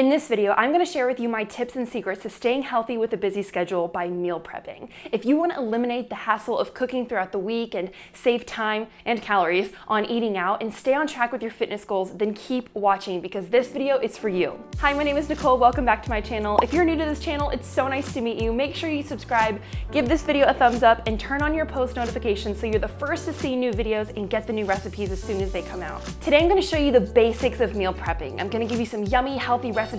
In this video, I'm gonna share with you my tips and secrets to staying healthy with a busy schedule by meal prepping. If you wanna eliminate the hassle of cooking throughout the week and save time and calories on eating out and stay on track with your fitness goals, then keep watching because this video is for you. Hi, my name is Nicole. Welcome back to my channel. If you're new to this channel, it's so nice to meet you. Make sure you subscribe, give this video a thumbs up, and turn on your post notifications so you're the first to see new videos and get the new recipes as soon as they come out. Today, I'm gonna show you the basics of meal prepping. I'm gonna give you some yummy, healthy recipe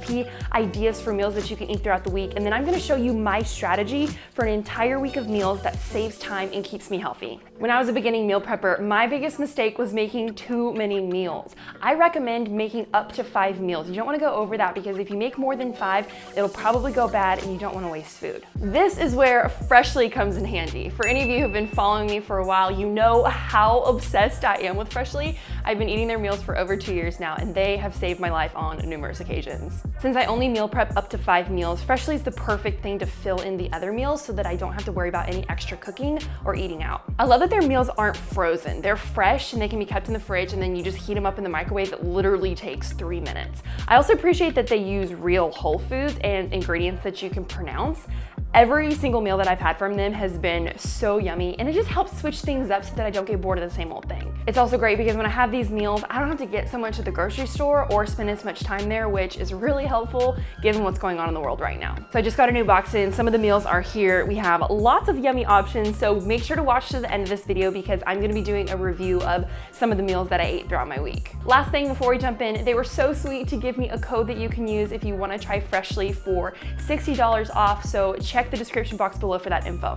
ideas for meals that you can eat throughout the week, and then I'm gonna show you my strategy for an entire week of meals that saves time and keeps me healthy. When I was a beginning meal prepper, my biggest mistake was making too many meals. I recommend making up to 5 meals. You don't wanna go over that because if you make more than 5, it'll probably go bad and you don't wanna waste food. This is where Freshly comes in handy. For any of you who've been following me for a while, you know how obsessed I am with Freshly. I've been eating their meals for over 2 years now, and they have saved my life on numerous occasions. Since I only meal prep up to 5 meals, Freshly is the perfect thing to fill in the other meals so that I don't have to worry about any extra cooking or eating out. I love that their meals aren't frozen. They're fresh and they can be kept in the fridge, and then you just heat them up in the microwave. It literally takes 3 minutes. I also appreciate that they use real whole foods and ingredients that you can pronounce. Every single meal that I've had from them has been so yummy, and it just helps switch things up so that I don't get bored of the same old thing. It's also great because when I have these meals, I don't have to get so much at the grocery store or spend as much time there, which is really helpful given what's going on in the world right now. So I just got a new box in. Some of the meals are here. We have lots of yummy options, so make sure to watch to the end of this video because I'm gonna be doing a review of some of the meals that I ate throughout my week. Last thing before we jump in, they were so sweet to give me a code that you can use if you wanna try Freshly for $60 off, so check the description box below for that info.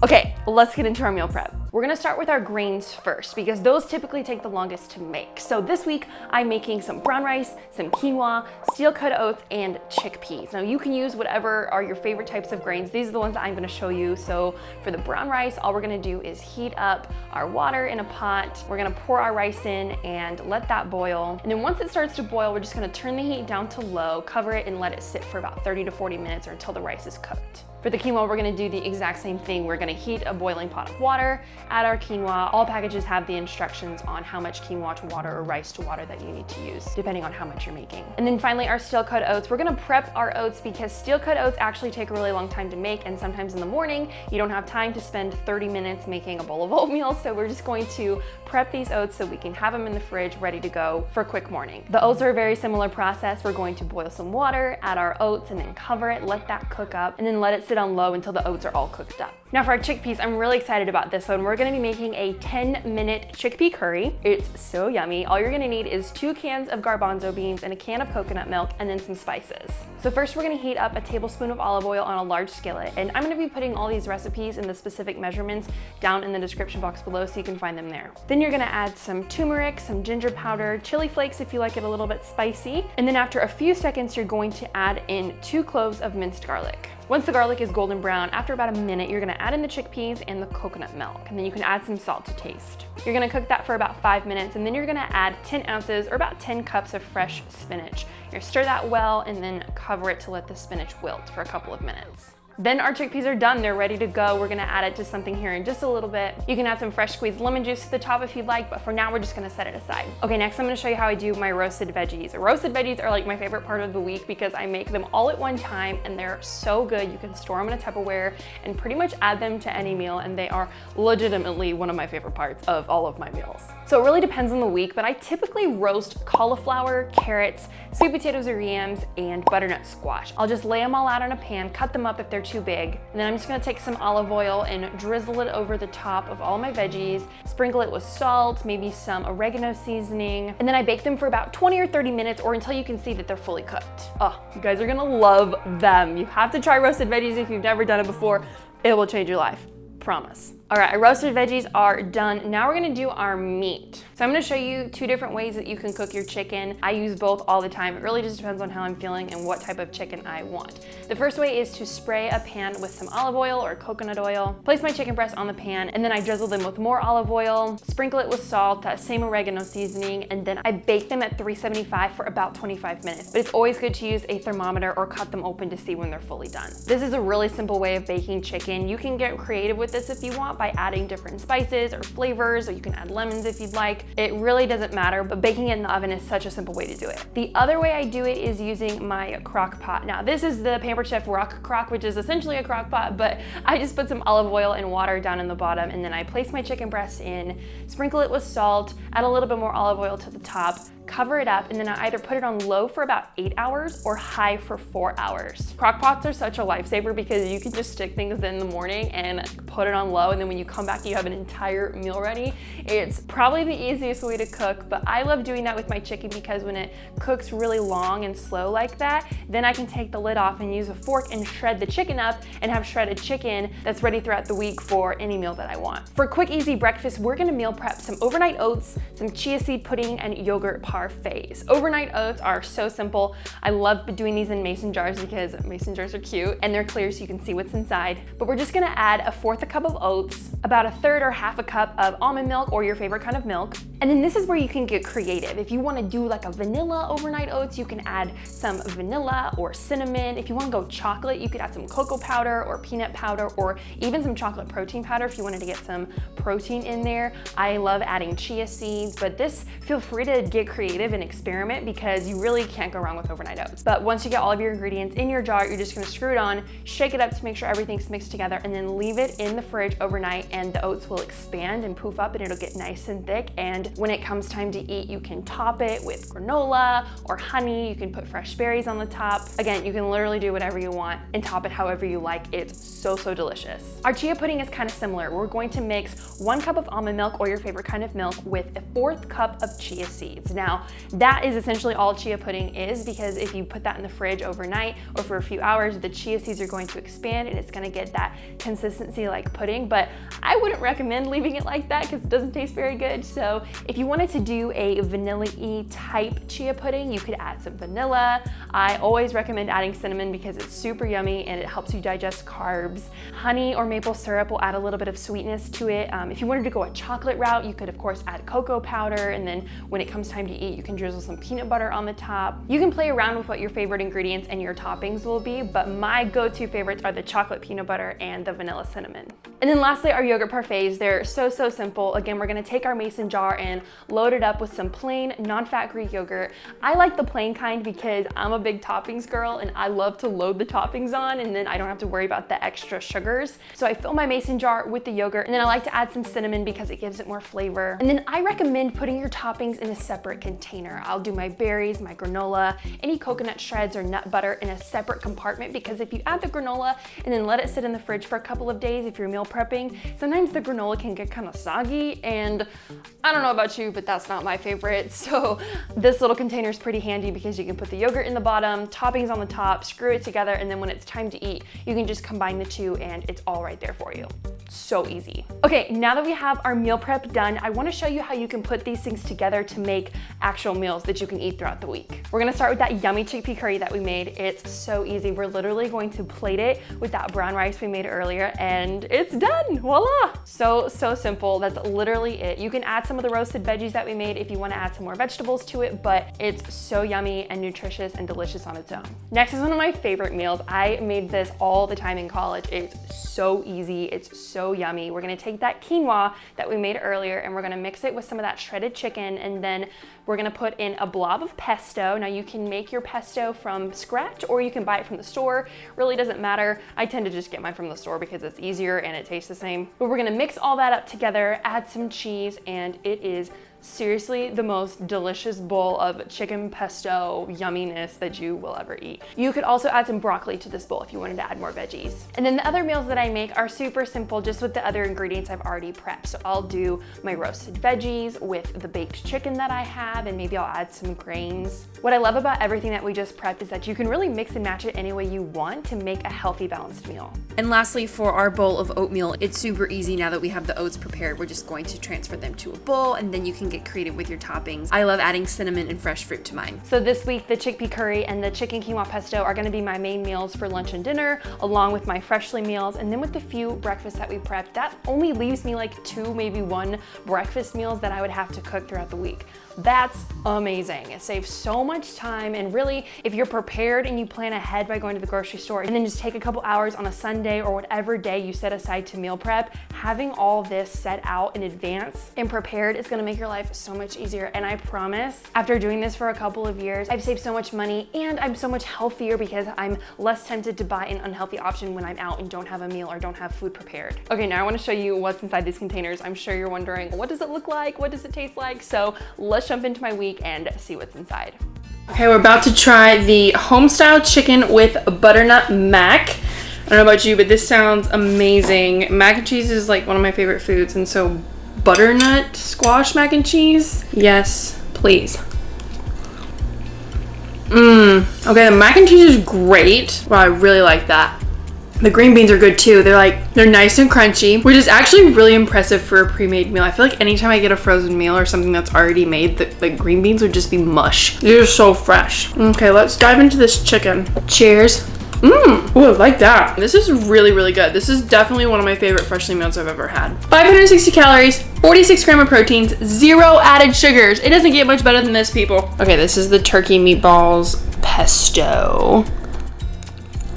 Okay, let's get into our meal prep. We're gonna start with our grains first because those typically take the longest to make. So this week, I'm making some brown rice, some quinoa, steel-cut oats, and chickpeas. Now you can use whatever are your favorite types of grains. These are the ones that I'm gonna show you. So for the brown rice, all we're gonna do is heat up our water in a pot. We're gonna pour our rice in and let that boil. And then once it starts to boil, we're just gonna turn the heat down to low, cover it, and let it sit for about 30 to 40 minutes or until the rice is cooked. For the quinoa, we're gonna do the exact same thing. We're gonna heat a boiling pot of water, add our quinoa. All packages have the instructions on how much quinoa to water or rice to water that you need to use, depending on how much you're making. And then finally, our steel-cut oats. We're gonna prep our oats because steel-cut oats actually take a really long time to make, and sometimes in the morning, you don't have time to spend 30 minutes making a bowl of oatmeal, so we're just going to prep these oats so we can have them in the fridge ready to go for a quick morning. The oats are a very similar process. We're going to boil some water, add our oats, and then cover it, let that cook up, and then let it sit on low until the oats are all cooked up. Now for our chickpeas, I'm really excited about this one. We're gonna be making a 10-minute chickpea curry. It's so yummy. All you're gonna need is 2 cans of garbanzo beans and a can of coconut milk and then some spices. So first we're gonna heat up a tablespoon of olive oil on a large skillet, and I'm gonna be putting all these recipes and the specific measurements down in the description box below so you can find them there. Then you're gonna add some turmeric, some ginger powder, chili flakes if you like it a little bit spicy, and then after a few seconds you're going to add in 2 cloves of minced garlic. Once the garlic is golden brown, after about a minute, you're gonna add in the chickpeas and the coconut milk, and then you can add some salt to taste. You're gonna cook that for about 5 minutes, and then you're gonna add 10 ounces or about 10 cups of fresh spinach. You're gonna stir that well and then cover it to let the spinach wilt for a couple of minutes. Then our chickpeas are done, they're ready to go. We're gonna add it to something here in just a little bit. You can add some fresh squeezed lemon juice to the top if you'd like, but for now we're just gonna set it aside. Okay, next I'm gonna show you how I do my roasted veggies. Roasted veggies are like my favorite part of the week because I make them all at one time and they're so good. You can store them in a Tupperware and pretty much add them to any meal, and they are legitimately one of my favorite parts of all of my meals. So it really depends on the week, but I typically roast cauliflower, carrots, sweet potatoes or yams, and butternut squash. I'll just lay them all out in a pan, cut them up if they're too big, and then I'm just gonna take some olive oil and drizzle it over the top of all my veggies, sprinkle it with salt, maybe some oregano seasoning, and then I bake them for about 20 or 30 minutes or until you can see that they're fully cooked. Oh, you guys are gonna love them. You have to try roasted veggies if you've never done it before. It will change your life, promise. All right, our roasted veggies are done. Now we're gonna do our meat. So I'm gonna show you 2 different ways that you can cook your chicken. I use both all the time. It really just depends on how I'm feeling and what type of chicken I want. The first way is to spray a pan with some olive oil or coconut oil, place my chicken breasts on the pan, and then I drizzle them with more olive oil, sprinkle it with salt, that same oregano seasoning, and then I bake them at 375 for about 25 minutes. But it's always good to use a thermometer or cut them open to see when they're fully done. This is a really simple way of baking chicken. You can get creative with this if you want, out by adding different spices or flavors, or you can add lemons if you'd like. It really doesn't matter, but baking it in the oven is such a simple way to do it. The other way I do it is using my crock pot. Now this is the Pampered Chef Rock Crock, which is essentially a crock pot, but I just put some olive oil and water down in the bottom, and then I place my chicken breast in, sprinkle it with salt, add a little bit more olive oil to the top, cover it up, and then I either put it on low for about 8 hours or high for 4 hours. Crock pots are such a lifesaver because you can just stick things in the morning and put it on low, and then when you come back you have an entire meal ready. It's probably the easiest way to cook, but I love doing that with my chicken because when it cooks really long and slow like that, then I can take the lid off and use a fork and shred the chicken up and have shredded chicken that's ready throughout the week for any meal that I want. For a quick easy breakfast, we're gonna meal prep some overnight oats, some chia seed pudding, and yogurt parfaits. Overnight oats are so simple. I love doing these in mason jars because mason jars are cute and they're clear so you can see what's inside. But we're just gonna add 1/4 cup of oats, about 1/3 or 1/2 cup of almond milk or your favorite kind of milk. And then this is where you can get creative. If you wanna do like a vanilla overnight oats, you can add some vanilla or cinnamon. If you wanna go chocolate, you could add some cocoa powder or peanut powder or even some chocolate protein powder if you wanted to get some protein in there. I love adding chia seeds, but this, feel free to get creative and experiment because you really can't go wrong with overnight oats. But once you get all of your ingredients in your jar, you're just gonna screw it on, shake it up to make sure everything's mixed together, and then leave it in the fridge overnight, and the oats will expand and poof up and it'll get nice and thick. And when it comes time to eat, you can top it with granola or honey. You can put fresh berries on the top. Again, you can literally do whatever you want and top it however you like. It's so delicious. Our chia pudding is kind of similar. We're going to mix 1 cup of almond milk or your favorite kind of milk with 1/4 cup of chia seeds. Now, that is essentially all chia pudding is, because if you put that in the fridge overnight or for a few hours, the chia seeds are going to expand and it's gonna get that consistency like pudding. But I wouldn't recommend leaving it like that because it doesn't taste very good. So if you wanted to do a vanilla-y type chia pudding, you could add some vanilla. I always recommend adding cinnamon because it's super yummy and it helps you digest carbs. Honey or maple syrup will add a little bit of sweetness to it. If you wanted to go a chocolate route, you could of course add cocoa powder, and then when it comes time to eat, you can drizzle some peanut butter on the top. You can play around with what your favorite ingredients and your toppings will be, but my go-to favorites are the chocolate peanut butter and the vanilla cinnamon. And then lastly, our yogurt parfaits. They're so simple. Again, we're gonna take our mason jar and load it up with some plain, non-fat Greek yogurt. I like the plain kind because I'm a big toppings girl and I love to load the toppings on, and then I don't have to worry about the extra sugars. So I fill my mason jar with the yogurt, and then I like to add some cinnamon because it gives it more flavor. And then I recommend putting your toppings in a separate container. I'll do my berries, my granola, any coconut shreds or nut butter in a separate compartment, because if you add the granola and then let it sit in the fridge for a couple of days, if you're meal prepping, sometimes the granola can get kind of soggy, and I don't know about you, but that's not my favorite. So this little container is pretty handy because you can put the yogurt in the bottom, toppings on the top, screw it together, and then when it's time to eat, you can just combine the two and it's all right there for you. So easy. Okay, now that we have our meal prep done, I wanna show you how you can put these things together to make actual meals that you can eat throughout the week. We're gonna start with that yummy chickpea curry that we made. It's so easy. We're literally going to plate it with that brown rice we made earlier, and it's done, voila. So simple, that's literally it. You can add some of the roasted veggies that we made if you wanna add some more vegetables to it, but it's so yummy and nutritious and delicious on its own. Next is one of my favorite meals. I made this all the time in college. It's so easy, it's so yummy. We're gonna take that quinoa that we made earlier and we're gonna mix it with some of that shredded chicken, and then we're gonna put in a blob of pesto. Now you can make your pesto from scratch or you can buy it from the store. Really doesn't matter. I tend to just get mine from the store because it's easier and it tastes the same. But we're gonna mix all that up together, add some cheese, and it is seriously the most delicious bowl of chicken pesto yumminess that you will ever eat. You could also add some broccoli to this bowl if you wanted to add more veggies. And then the other meals that I make are super simple, just with the other ingredients I've already prepped. So I'll do my roasted veggies with the baked chicken that I have, and maybe I'll add some grains. What I love about everything that we just prepped is that you can really mix and match it any way you want to make a healthy, balanced meal. And lastly, for our bowl of oatmeal, it's super easy now that we have the oats prepared. We're just going to transfer them to a bowl, and then you can can get creative with your toppings. I love adding cinnamon and fresh fruit to mine. So this week, the chickpea curry and the chicken quinoa pesto are gonna be my main meals for lunch and dinner, along with my freshly meals. And then with the few breakfasts that we prepped, that only leaves me like 2, maybe 1 breakfast meals that I would have to cook throughout the week. That's amazing. It saves so much time, and really, if you're prepared and you plan ahead by going to the grocery store and then just take a couple hours on a Sunday or whatever day you set aside to meal prep, having all this set out in advance and prepared is gonna make your life so much easier. And I promise, after doing this for a couple of years, I've saved so much money and I'm so much healthier because I'm less tempted to buy an unhealthy option when I'm out and don't have a meal or don't have food prepared. Okay, now I wanna show you what's inside these containers. I'm sure you're wondering, what does it look like? What does it taste like? So let's jump into my week and see what's inside. Okay, we're about to try the home-style chicken with butternut mac. I don't know about you, but this sounds amazing. Mac and cheese is like one of my favorite foods, and so butternut squash mac and cheese, yes, please. Okay, the mac and cheese is great. Wow, I really like that. The green beans are good too. They're nice and crunchy, which is actually really impressive for a pre-made meal. I feel like anytime I get a frozen meal or something that's already made, the green beans would just be mush. They're so fresh. Okay, let's dive into this chicken. Cheers. Ooh, I like that. This is really, really good. This is definitely one of my favorite freshly meals I've ever had. 560 calories, 46 grams of proteins, 0 added sugars. It doesn't get much better than this, people. Okay, this is the turkey meatballs pesto.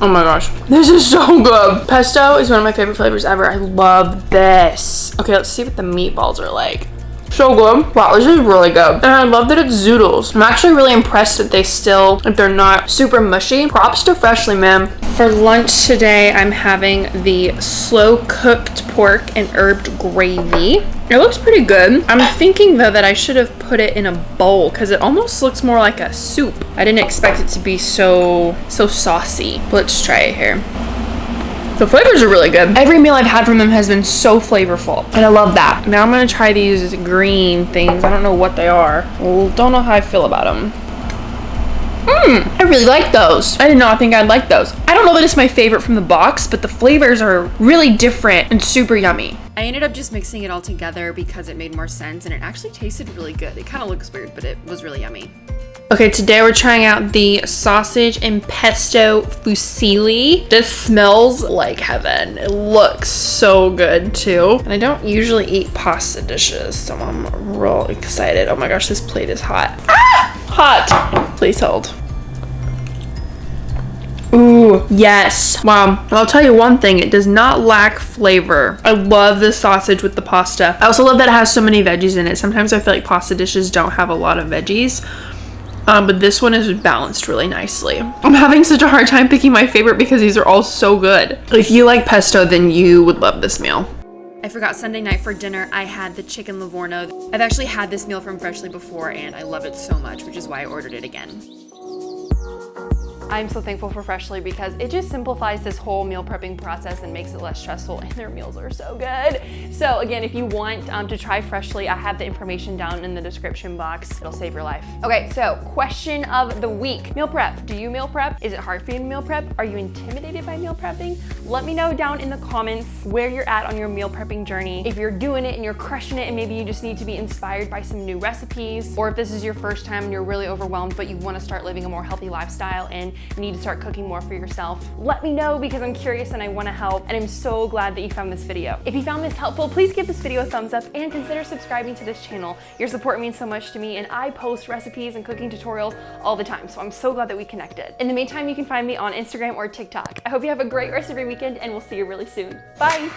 Oh my gosh, this is so good. Pesto is one of my favorite flavors ever. I love this. Okay, let's see what the meatballs are like. So good. Wow, this is really good. And I love that it's zoodles. I'm actually really impressed that they're not super mushy. Props to Freshly, man. For lunch today, I'm having the slow cooked pork and herbed gravy. It looks pretty good. I'm thinking though that I should have put it in a bowl because it almost looks more like a soup. I didn't expect it to be so saucy. Let's try it here. The flavors are really good. Every meal I've had from them has been so flavorful, and I love that. Now I'm gonna try these green things. I don't know what they are. Well, don't know how I feel about them. I really like those. I did not think I'd like those. I don't know that it's my favorite from the box, but the flavors are really different and super yummy. I ended up just mixing it all together because it made more sense, and it actually tasted really good. It kind of looks weird, but it was really yummy. Okay, today we're trying out the sausage and pesto fusilli. This smells like heaven. It looks so good too. And I don't usually eat pasta dishes, so I'm real excited. Oh my gosh, this plate is hot. Ah! Hot. Please hold. Ooh, yes. Wow. I'll tell you one thing, it does not lack flavor. I love this sausage with the pasta. I also love that it has so many veggies in it. Sometimes I feel like pasta dishes don't have a lot of veggies. But this one is balanced really nicely. I'm having such a hard time picking my favorite because these are all so good. If you like pesto, then you would love this meal. I forgot, Sunday night for dinner, I had the chicken livorno. I've actually had this meal from Freshly before and I love it so much, which is why I ordered it again. I'm so thankful for Freshly because it just simplifies this whole meal prepping process and makes it less stressful, and their meals are so good. So again, if you want to try Freshly, I have the information down in the description box. It'll save your life. Okay, so question of the week. Meal prep. Do you meal prep? Is it hard for you to meal prep? Are you intimidated by meal prepping? Let me know down in the comments where you're at on your meal prepping journey. If you're doing it and you're crushing it and maybe you just need to be inspired by some new recipes, or if this is your first time and you're really overwhelmed but you want to start living a more healthy lifestyle and you need to start cooking more for yourself, let me know because I'm curious and I want to help, and I'm so glad that you found this video. If you found this helpful, please give this video a thumbs up and consider subscribing to this channel. Your support means so much to me, and I post recipes and cooking tutorials all the time, so I'm so glad that we connected. In the meantime, you can find me on Instagram or TikTok. I hope you have a great rest of your weekend, and we'll see you really soon. Bye!